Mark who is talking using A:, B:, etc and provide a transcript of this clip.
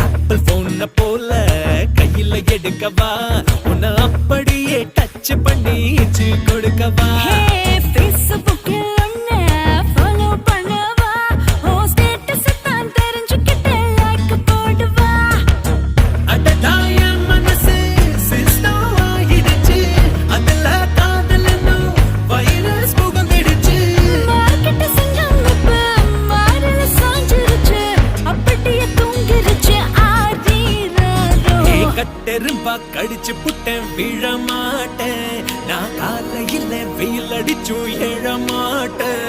A: apple போன போல கையில எடுக்கவா உன்னை அப்படியே டச் பண்ணி கொடுக்கவா கட்டெரும்பா கடிச்சு புட்டேன் விழ மாட்டேன் நான் காலையில வெயில் அடிச்சும் எழ மாட்டேன்